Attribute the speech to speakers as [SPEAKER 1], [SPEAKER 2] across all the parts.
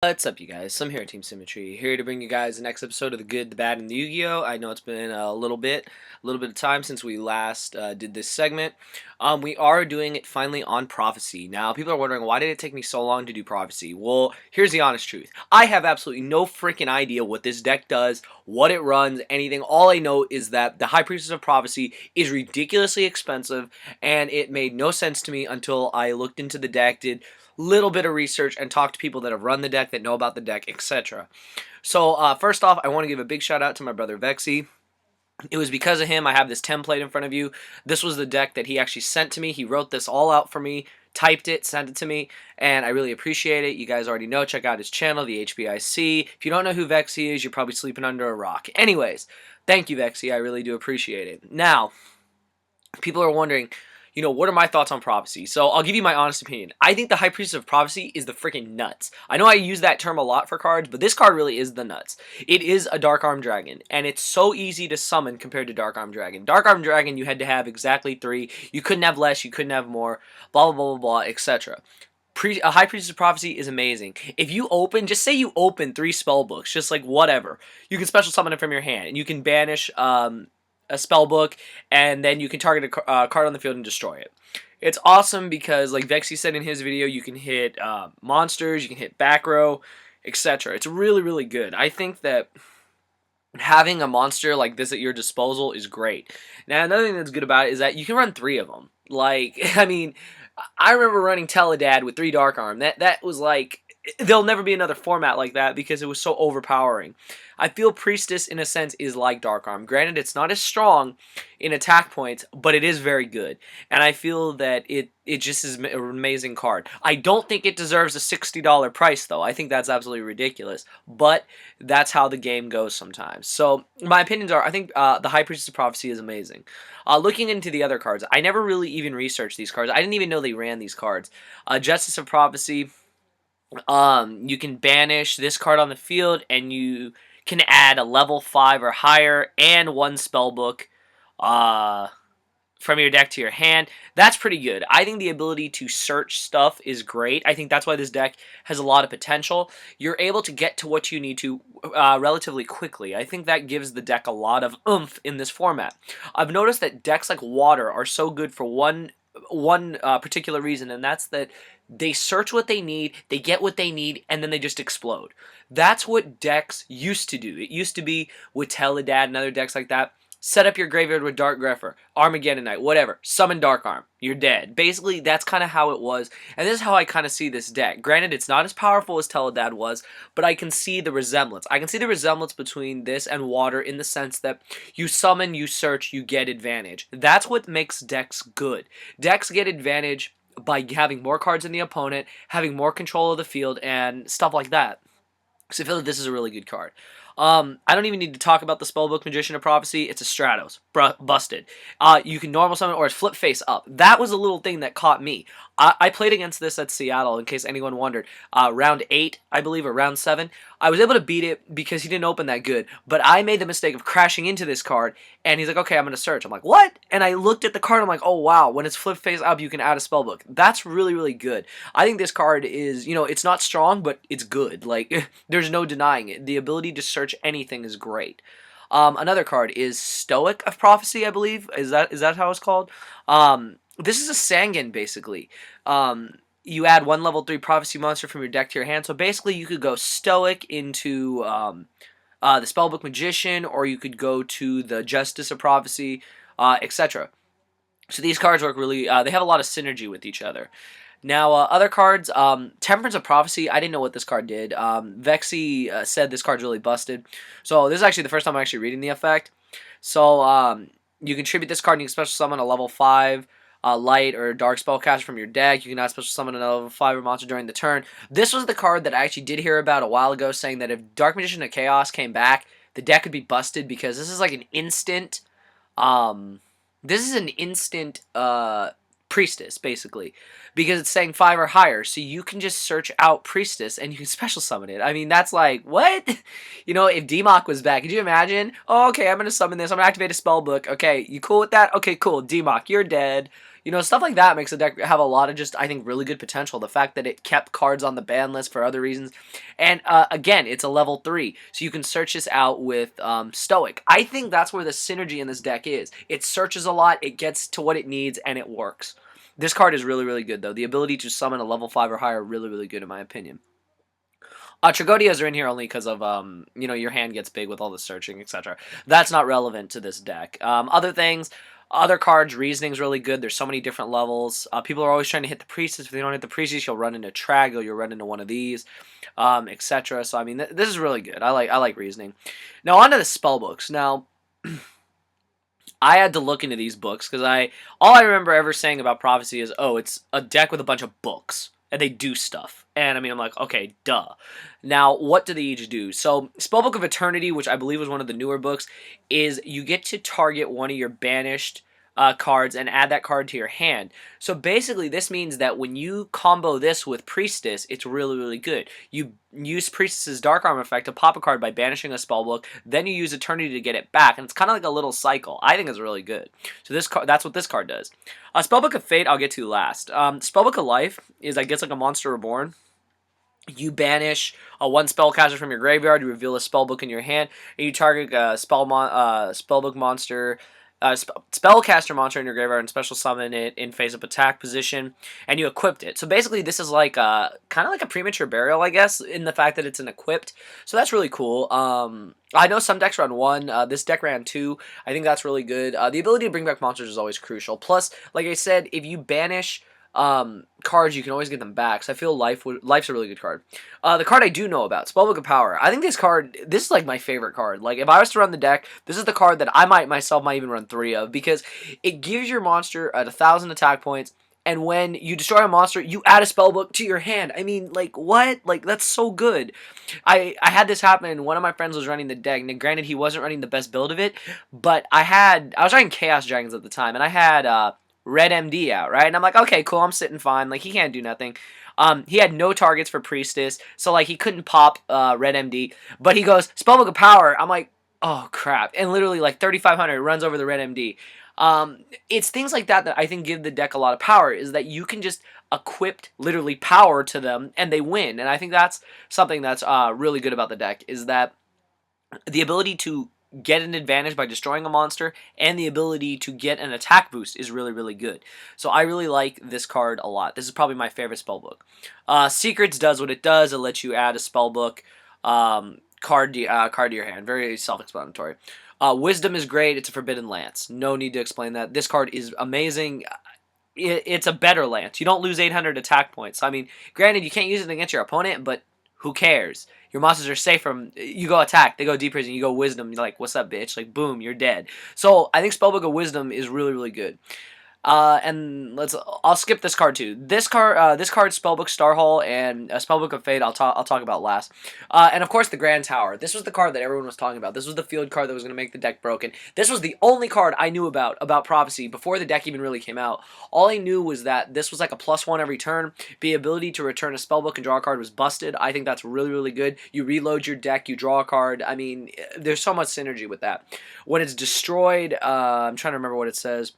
[SPEAKER 1] What's up, you guys? Slim here at Team Symmetry, here to bring you guys the next episode of the Good, the Bad, and the Yu-Gi-Oh! I know it's been a little bit of time since we last did this segment. We are doing it finally on Prophecy. Now, people are wondering, why did it take me so long to do Prophecy? Well, here's the honest truth. I have absolutely no freaking idea what this deck does, what it runs, anything. All I know is that the High Priestess of Prophecy is ridiculously expensive, and it made no sense to me until I looked into the deck, did little bit of research, and talk to people that have run the deck, that know about the deck, etc. So first off, I want to give a big shout out to my brother Vexy. It was because of him I have this template in front of you. This was the deck that he actually sent to me. He wrote this all out for me, typed it, sent it to me, and I really appreciate it. You guys already know, check out his channel, the HBIC. If you don't know who Vexy is, you're probably sleeping under a rock. Anyways, thank you, Vexy. I really do appreciate it. Now, people are wondering, what are my thoughts on Prophecy? So I'll give you my honest opinion. I think the High Priestess of Prophecy is the freaking nuts. I know I use that term a lot for cards, but this card really is the nuts. It is a Dark Arm Dragon, and it's so easy to summon compared to Dark Arm Dragon. Dark Arm Dragon, you had to have exactly 3. You couldn't have less, you couldn't have more, blah, blah, blah, blah, blah, etc. A High Priestess of Prophecy is amazing. If you open, just say you open 3 Spellbooks, just like whatever, you can special summon it from your hand, and you can banish a Spellbook, and then you can target a card on the field and destroy it. It's awesome because, like Vexy said in his video, you can hit monsters, you can hit back row, etc. It's really, really good. I think that having a monster like this at your disposal is great. Now, another thing that's good about it is that you can run 3 of them. Like, I mean, I remember running Teledad with 3 Dark Arm. That was like, there'll never be another format like that because it was so overpowering. I feel Priestess, in a sense, is like Dark Arm. Granted, it's not as strong in attack points, but it is very good. And I feel that it just is an amazing card. I don't think it deserves a $60 price, though. I think that's absolutely ridiculous. But that's how the game goes sometimes. So my opinions are, I think the High Priestess of Prophecy is amazing. Looking into the other cards, I never really even researched these cards. I didn't even know they ran these cards. Justice of Prophecy. You can banish this card on the field, and you can add a level 5 or higher and 1 Spellbook from your deck to your hand. That's pretty good. I think the ability to search stuff is great. I think that's why this deck has a lot of potential. You're able to get to what you need to relatively quickly. I think that gives the deck a lot of oomph in this format. I've noticed that decks like Water are so good for one particular reason, and that's that they search what they need, they get what they need, and then they just explode. That's what decks used to do. It used to be with Teledad and other decks like that. Set up your graveyard with Dark Grepher, Armageddon Knight, whatever. Summon Dark Arm. You're dead. Basically, that's kind of how it was, and this is how I kind of see this deck. Granted, it's not as powerful as Teledad was, but I can see the resemblance. I can see the resemblance between this and Water in the sense that you summon, you search, you get advantage. That's what makes decks good. Decks get advantage by having more cards than the opponent, having more control of the field, and stuff like that. So I feel that this is a really good card. I don't even need to talk about the Spellbook Magician of Prophecy. It's a Stratos. Busted. You can normal summon or flip face up. That was a little thing that caught me. I played against this at Seattle, in case anyone wondered. Round 8, I believe, or round 7. I was able to beat it because he didn't open that good. But I made the mistake of crashing into this card, and he's like, okay, I'm going to search. I'm like, what? And I looked at the card, I'm like, oh, wow. When it's flip face up, you can add a Spellbook. That's really, really good. I think this card is, it's not strong, but it's good. Like, there's no denying it. The ability to search anything is great. Another card is Stoic of Prophecy, I believe. Is that how it's called? This is a Sangan, basically. You add 1 level 3 Prophecy monster from your deck to your hand. So basically, you could go Stoic into the Spellbook Magician, or you could go to the Justice of Prophecy, etc. So these cards work really, they have a lot of synergy with each other. Now, other cards, Temperance of Prophecy, I didn't know what this card did. Vexy said this card's really busted. So this is actually the first time I'm actually reading the effect. So you can tribute this card and you can special summon a level 5 light or dark spellcaster from your deck. You can not special summon a level 5 monster during the turn. This was the card that I actually did hear about a while ago, saying that if Dark Magician of Chaos came back, the deck could be busted because this is like an instant, Priestess, basically, because it's saying 5 or higher, so you can just search out Priestess and you can special summon it. I mean, that's like, what? If Demok was back, could you imagine? Oh, okay, I'm going to summon this, I'm going to activate a Spellbook. Okay, you cool with that? Okay, cool, Demok, you're dead. You know, stuff like that makes the deck have a lot of just, I think, really good potential. The fact that it kept cards on the ban list for other reasons. And again, it's a level 3, so you can search this out with Stoic. I think that's where the synergy in this deck is. It searches a lot, it gets to what it needs, and it works. This card is really, really good, though. The ability to summon a level 5 or higher, really, really good in my opinion. Tragodias are in here only because of, you know, your hand gets big with all the searching, etc. That's not relevant to this deck. Other things, other cards, Reasoning's really good. There's so many different levels. People are always trying to hit the Priestess. If they don't hit the Priestess, you'll run into Trago, you'll run into one of these, etc. So, I mean, this is really good. I like Reasoning. Now, on to the Spellbooks. Now, I had to look into these books because all I remember ever saying about Prophecy is, oh, it's a deck with a bunch of books and they do stuff. And I mean, I'm like, okay, duh. Now, what do they each do? So, Spellbook of Eternity, which I believe was one of the newer books, is you get to target one of your banished cards and add that card to your hand. So basically, this means that when you combo this with Priestess, it's really, really good. You use Priestess's Dark Arm effect to pop a card by banishing a Spellbook, then you use Eternity to get it back, and it's kind of like a little cycle. I think it's really good. So that's what this card does. Spellbook of Fate, I'll get to last. Spellbook of Life is, I guess, like a Monster Reborn. You banish one spellcaster from your graveyard, you reveal a spellbook in your hand, and you target a spellbook monster, spellcaster monster in your graveyard and special summon it in face-up attack position, and you equipped it. So basically, this is like kind of like a premature burial, I guess, in the fact that it's an equipped. So that's really cool. I know some decks run 1. This deck ran 2. I think that's really good. The ability to bring back monsters is always crucial. Plus, like I said, if you banish cards, you can always get them back. So I feel Life's a really good card. The card I do know about, Spellbook of Power. I think this is like my favorite card. Like, if I was to run the deck, this is the card that I might even run 3 of, because it gives your monster at 1,000 attack points, and when you destroy a monster, you add a Spellbook to your hand. I mean, like, what? Like, that's so good. I had this happen. One of my friends was running the deck. Now, granted, he wasn't running the best build of it, but I was running Chaos Dragons at the time, and I had Red MD out, right? And I'm like, okay, cool, I'm sitting fine. Like, he can't do nothing. He had no targets for Priestess, so, like, he couldn't pop Red MD. But he goes, Spellbook of Power. I'm like, oh, crap. And literally, like, 3,500 runs over the Red MD. It's things like that that I think give the deck a lot of power, is that you can just equip literally power to them, and they win. And I think that's something that's really good about the deck, is that the ability to get an advantage by destroying a monster, and the ability to get an attack boost is really, really good. So I really like this card a lot. This is probably my favorite Spellbook. Secrets does what it does. It lets you add a Spellbook card to your hand. Very self-explanatory. Wisdom is great. It's a Forbidden Lance. No need to explain that. This card is amazing. It's a better Lance. You don't lose 800 attack points. I mean, granted, you can't use it against your opponent, but who cares? Your monsters are safe from, you go attack, they go deep prison, you go wisdom, you're like, what's up, bitch? Like, boom, you're dead. So, I think Spellbook of Wisdom is really, really good. And I'll skip this card too. This card, Spellbook Starhall, and Spellbook of Fate, I'll talk about last. And of course, the Grand Tower. This was the card that everyone was talking about. This was the field card that was going to make the deck broken. This was the only card I knew about Prophecy before the deck even really came out. All I knew was that this was like a +1 every turn. The ability to return a Spellbook and draw a card was busted. I think that's really, really good. You reload your deck, you draw a card. I mean, there's so much synergy with that. When it's destroyed, I'm trying to remember what it says.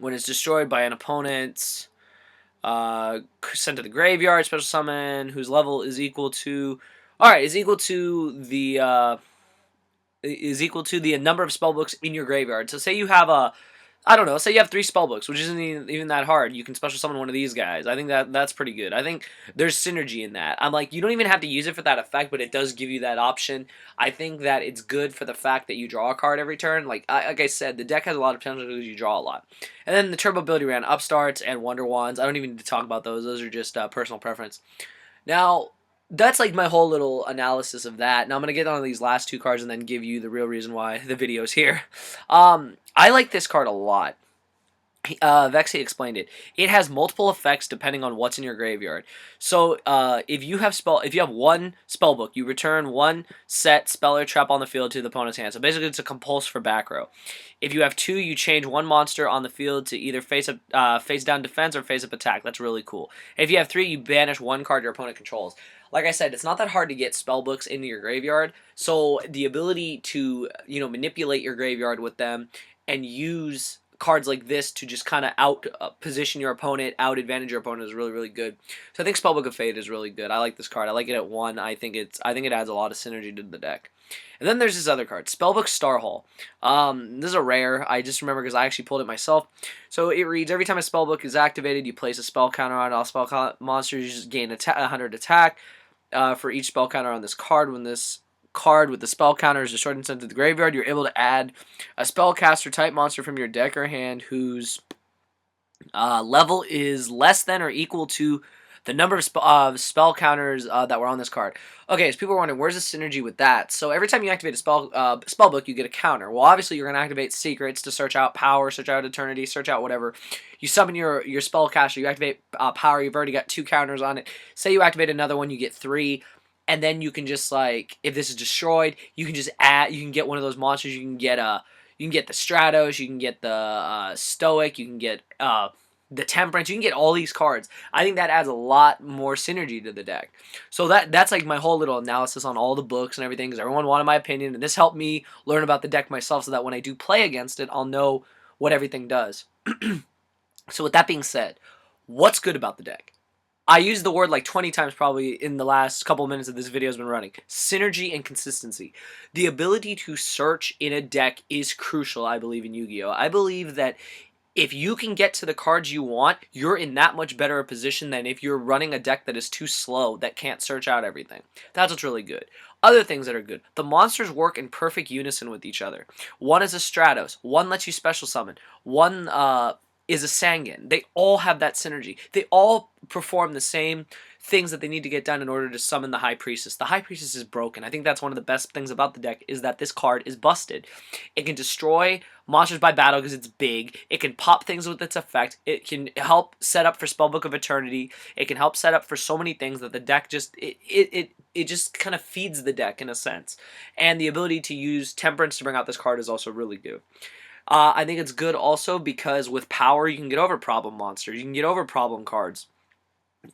[SPEAKER 1] When it's destroyed by an opponent, sent to the graveyard, special summon, whose level is equal to, is equal to the number of spellbooks in your graveyard. So say you have say you have 3 spellbooks, which isn't even that hard. You can special summon one of these guys. I think that's pretty good. I think there's synergy in that. I'm like, you don't even have to use it for that effect, but it does give you that option. I think that it's good for the fact that you draw a card every turn. Like I said, the deck has a lot of potential because you draw a lot. And then the turbo ability ran Upstarts and Wonder Wands. I don't even need to talk about those. Those are just personal preference. Now, that's like my whole little analysis of that. Now I'm going to get on these last 2 cards and then give you the real reason why the video's here. I like this card a lot. Vexy explained it. It has multiple effects depending on what's in your graveyard. So if you have one spellbook, you return 1 set spell or trap on the field to the opponent's hand. So basically, it's a compulse for back row. If you have 2, you change 1 monster on the field to either face down defense or face up attack. That's really cool. If you have 3, you banish 1 card your opponent controls. Like I said, it's not that hard to get spellbooks into your graveyard. So the ability to manipulate your graveyard with them and use cards like this to just kind of out position your opponent, out advantage your opponent is really, really good. So I think Spellbook of Fate is really good. I like this card. I like it at 1. I think it adds a lot of synergy to the deck. And then there's this other card, Spellbook Star Hall. This is a rare. I just remember because I actually pulled it myself. So it reads, every time a Spellbook is activated, you place a spell counter on all spell monsters. You just gain 100 attack for each spell counter on this card. When this card with the spell counter is destroyed and sent to the graveyard, you're able to add a spellcaster type monster from your deck or hand whose level is less than or equal to the number of spell counters that were on this card. Okay, so people are wondering, where's the synergy with that? So every time you activate a spellbook, you get a counter. Well, obviously, you're going to activate secrets to search out power, search out eternity, search out whatever. You summon your spellcaster, you activate power, you've already got 2 counters on it. Say you activate another one, you get 3. And then you can just, like, if this is destroyed, you can just add, you can get one of those monsters. You can get the Stratos, you can get the Stoic, you can get the Temperance, you can get all these cards. I think that adds a lot more synergy to the deck. So that's like my whole little analysis on all the books and everything, because everyone wanted my opinion, and this helped me learn about the deck myself so that when I do play against it, I'll know what everything does. So with that being said, what's good about the deck? I used the word like 20 times probably in the last couple of minutes that this video has been running. Synergy and consistency. The ability to search in a deck is crucial, I believe, in Yu-Gi-Oh! I believe that if you can get to the cards you want, you're in that much better a position than if you're running a deck that is too slow, that can't search out everything. That's what's really good. Other things that are good. The monsters work in perfect unison with each other. One is a Stratos. One lets you special summon. One is a Sangan. They all have that synergy. They all perform the same things that they need to get done in order to summon the High Priestess. The High Priestess is broken. I think that's one of the best things about the deck is that this card is busted. It can destroy monsters by battle because it's big. It can pop things with its effect. It can help set up for Spellbook of Eternity. It can help set up for so many things that the deck just it just kind of feeds the deck in a sense. And the ability to use Temperance to bring out this card is also really good. I think it's good also because with power you can get over problem monsters. You can get over problem cards.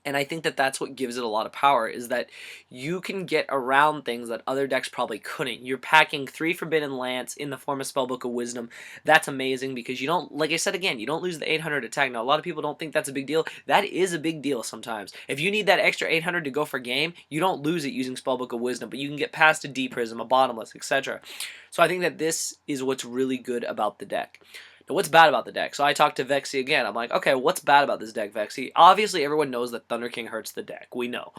[SPEAKER 1] And I think that that's what gives it a lot of power, is that you can get around things that other decks probably couldn't. You're packing 3 Forbidden Lance in the form of Spellbook of Wisdom. That's amazing because you don't, like I said again, you don't lose the 800 attack. Now, a lot of people don't think that's a big deal. That is a big deal sometimes. If you need that extra 800 to go for game, you don't lose it using Spellbook of Wisdom, but you can get past a D-Prism, a Bottomless, etc. So I think that this is what's really good about the deck. Now, what's bad about the deck? So I talked to Vexy again. I'm like, okay, what's bad about this deck, Vexy? Obviously, everyone knows that Thunder King hurts the deck. We know.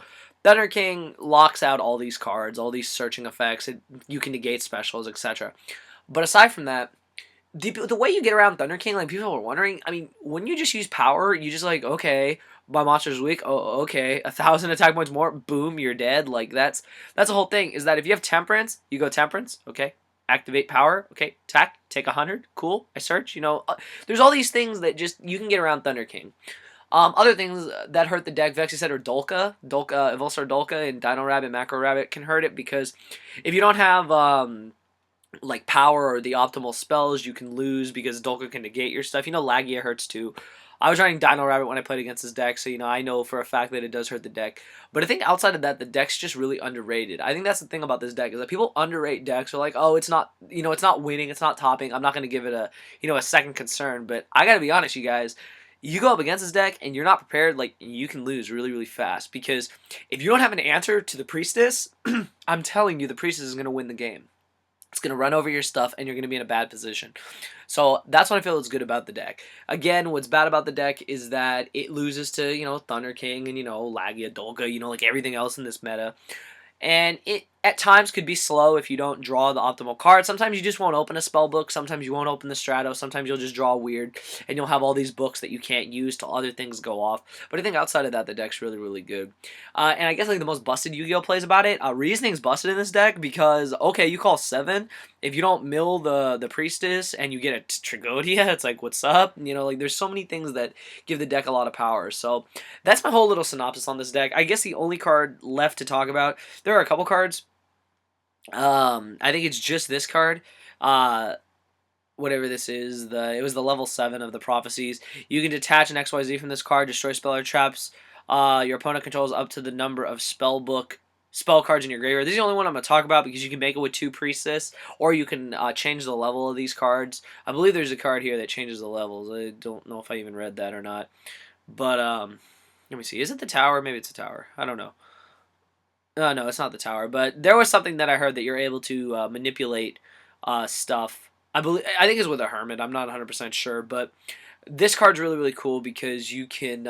[SPEAKER 1] Thunder King locks out all these cards, all these searching effects. You can negate specials, etc. But aside from that, the way you get around Thunder King, like people are wondering, I mean, when you just use power, you just like, okay, my monster's weak. Oh, okay, 1,000 attack points more. Boom, you're dead. Like that's the whole thing. Is that if you have Temperance, you go Temperance. Okay. Activate power, okay, attack, take 100, cool, I search, you know, there's all these things that just, you can get around Thunder King. Other things that hurt the deck, Vexy said, are Dolka, Evolstar Dolka and Dino Rabbit, Macro Rabbit can hurt it because if you don't have, like, power or the optimal spells, you can lose because Dolka can negate your stuff. You know, Lagia hurts too. I was running Dino Rabbit when I played against this deck, so, you know, I know for a fact that it does hurt the deck. But I think outside of that, the deck's just really underrated. I think that's the thing about this deck, is that people underrate decks. They're like, oh, it's not, you know, it's not winning, it's not topping. I'm not going to give it a, you know, a second concern. But I got to be honest, you guys, you go up against this deck and you're not prepared, like, you can lose really, really fast. Because if you don't have an answer to the Priestess, I'm telling you, the Priestess is going to win the game. It's going to run over your stuff, and you're going to be in a bad position. So that's what I feel is good about the deck. Again, what's bad about the deck is that it loses to, you know, Thunder King and, you know, Lagia, Dolka, you know, like everything else in this meta. And it, at times, could be slow if you don't draw the optimal card. Sometimes you just won't open a Spellbook. Sometimes you won't open the Stratos. Sometimes you'll just draw weird, and you'll have all these books that you can't use till other things go off. But I think outside of that, the deck's really, really good. And I guess like the most busted Yu-Gi-Oh plays about it, Reasoning's busted in this deck because, okay, you call 7. If you don't mill the Priestess and you get a Trigodia, it's like, what's up? You know, like there's so many things that give the deck a lot of power. So that's my whole little synopsis on this deck. I guess the only card left to talk about, there are a couple cards. I think it's just this card. Whatever this is, it was the level 7 of the Prophecies. You can detach an XYZ from this card, destroy spell or traps your opponent controls up to the number of Spellbook spell cards in your graveyard. This is the only one I'm going to talk about because you can make it with 2 priestess, or you can change the level of these cards. I believe there's a card here that changes the levels. I don't know if I even read that or not. But let me see. Is it the tower? Maybe it's the tower. I don't know. No, it's not the tower. But there was something that I heard that you're able to manipulate stuff. I think it's with a hermit. I'm not 100% sure, but this card's really really cool because you can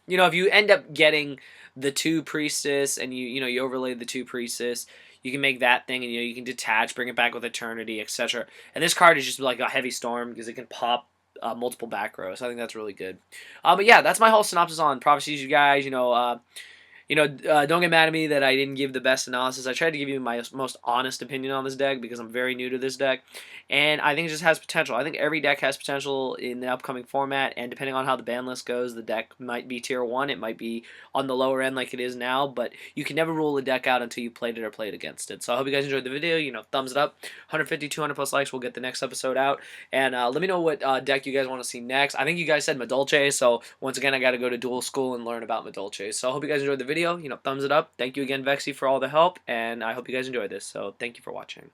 [SPEAKER 1] if you end up getting the 2 priestess and you overlay the 2 priestess, you can make that thing and you can detach, bring it back with eternity, etc. And this card is just like a heavy storm because it can pop multiple back rows. I think that's really good. But yeah, that's my whole synopsis on prophecies, you guys. Don't get mad at me that I didn't give the best analysis. I tried to give you my most honest opinion on this deck because I'm very new to this deck, and I think it just has potential. I think every deck has potential in the upcoming format, and depending on how the ban list goes, the deck might be tier 1, it might be on the lower end like it is now, but you can never rule a deck out until you played it or played against it. So I hope you guys enjoyed the video. Thumbs it up. 150, 200 plus likes, we'll get the next episode out, and let me know what deck you guys want to see next. I think you guys said Madolche, so once again, I got to go to duel school and learn about Madolche. So I hope you guys enjoyed the video. Thumbs it up. Thank you again, Vexy, for all the help, and I hope you guys enjoyed this. So thank you for watching.